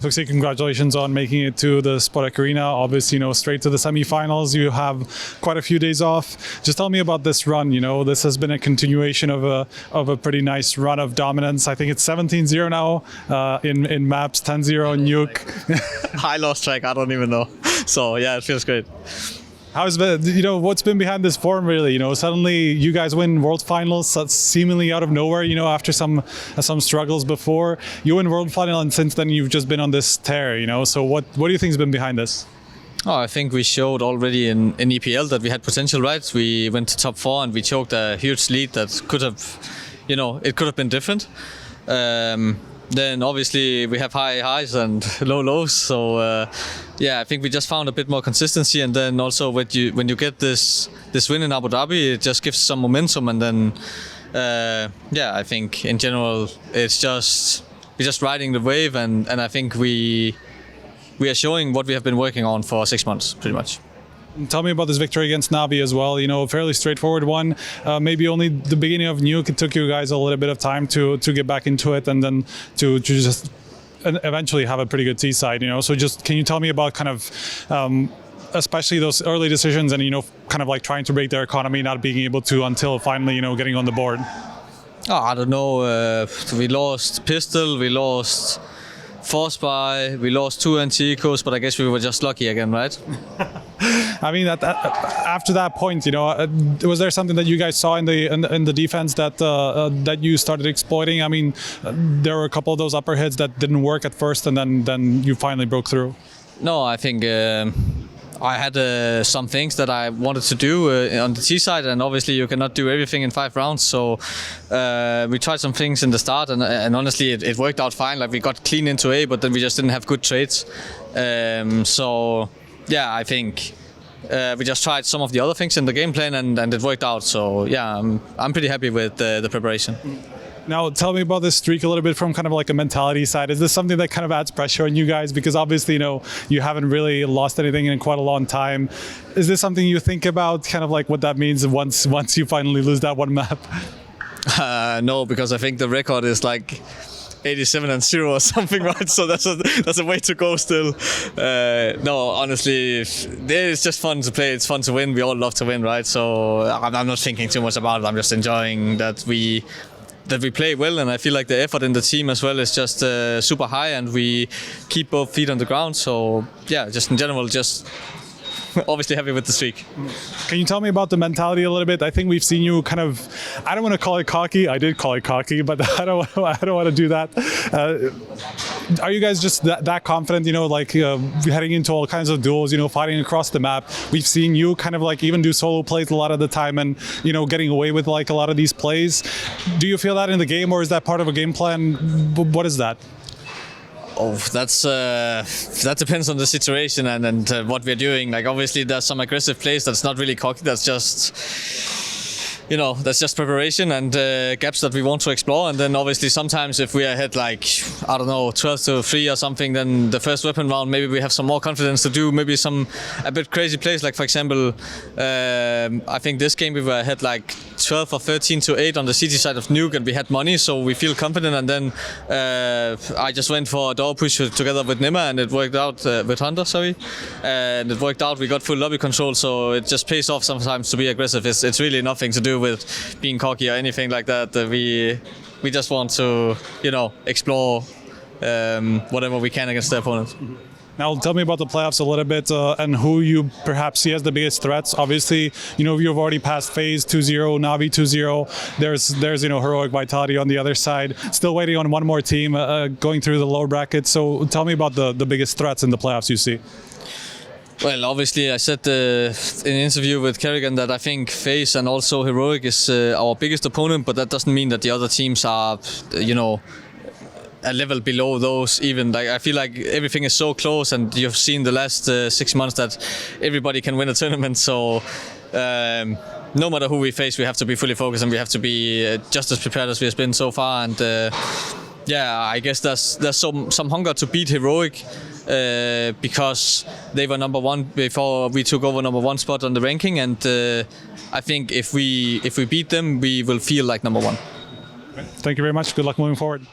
HooXi, congratulations on making it to the Spodek Arena. Obviously, straight to the semifinals. You have quite a few days off. Just tell me about this run. This has been a continuation of a pretty nice run of dominance. I think it's 17-0 now in maps, 10-0 in Nuke. I lost track. I don't even know. So yeah, it feels great. How's been, what's been behind this form really? Suddenly you guys win World Finals seemingly out of nowhere, after some struggles before. You win World Final and since then you've just been on this tear, So what do you think has been behind this? Oh, I think we showed already in EPL that we had potential, right? We went to top 4 and we choked a huge lead that could have, it could have been different. Then obviously we have high highs and low lows, so I think we just found a bit more consistency, and then also when you get this win in Abu Dhabi, it just gives some momentum, and then I think in general we're just riding the wave, and I think we are showing what we have been working on for 6 months, pretty much. Tell me about this victory against NAVI as well. A fairly straightforward one. Maybe only the beginning of Nuke. It took you guys a little bit of time to get back into it, and then to just eventually have a pretty good T side. So just can you tell me about kind of especially those early decisions and kind of like trying to break their economy, not being able to until finally getting on the board. Oh, I don't know. We lost Pistol. We lost Forspy, we lost 2 anti-ecos, but I guess we were just lucky again, right? I mean, after that point, was there something that you guys saw in the defense that you started exploiting? I mean, there were a couple of those upper hits that didn't work at first, and then you finally broke through. No, I think I had some things that I wanted to do on the T side, and obviously you cannot do everything in 5 rounds. So we tried some things in the start, and honestly, it worked out fine. Like we got clean into A, but then we just didn't have good trades. I think we just tried some of the other things in the game plan, and it worked out. So yeah, I'm pretty happy with the preparation. Now, tell me about this streak a little bit from kind of like a mentality side. Is this something that kind of adds pressure on you guys? Because obviously, you haven't really lost anything in quite a long time. Is this something you think about, kind of like what that means once you finally lose that one map? No, because I think the record is like 87-0 or something, right? So that's a way to go still. No, honestly, it's just fun to play. It's fun to win. We all love to win, right? So I'm not thinking too much about it. I'm just enjoying that we play well, and I feel like the effort in the team as well is just super high, and we keep both feet on the ground. So yeah, just in general, just obviously happy with the streak. Can you tell me about the mentality a little bit? I think we've seen you kind of, I don't want to call it cocky. I did call it cocky, but I don't want to do that. Are you guys just that confident, heading into all kinds of duels, fighting across the map? We've seen you kind of like even do solo plays a lot of the time and, getting away with like a lot of these plays. Do you feel that in the game, or is that part of a game plan? What is that? Oh, that depends on the situation and what we're doing. Like obviously there's some aggressive plays that's not really cocky, that's just preparation and gaps that we want to explore. And then obviously sometimes if we are ahead like, I don't know, 12-3 or something, then the first weapon round, maybe we have some more confidence to do maybe a bit crazy plays. Like for example, I think this game we were ahead like 12 or 13-8 on the CT side of Nuke, and we had money, so we feel confident. And then I just went for a door push together with Nima, and it worked out with Hunter, and it worked out. We got full lobby control, so it just pays off sometimes to be aggressive. It's really nothing to do with being cocky or anything like that. We just want to, explore whatever we can against the opponent. Now, tell me about the playoffs a little bit and who you perhaps see as the biggest threats. Obviously, you've already passed FaZe 2-0, NAVI 2-0. There's Heroic Vitality on the other side. Still waiting on one more team going through the lower bracket. So tell me about the biggest threats in the playoffs you see. Well, obviously, I said in an interview with Kerrigan that I think FaZe and also Heroic is our biggest opponent, but that doesn't mean that the other teams are, a level below those even. Like I feel like everything is so close, and you've seen the last 6 months that everybody can win a tournament. So no matter who we face, we have to be fully focused, and we have to be just as prepared as we have been so far. And I guess there's some hunger to beat Heroic because they were number 1 before we took over number 1 spot on the ranking, and I think if we beat them, we will feel like number 1. Thank you very much. Good luck moving forward.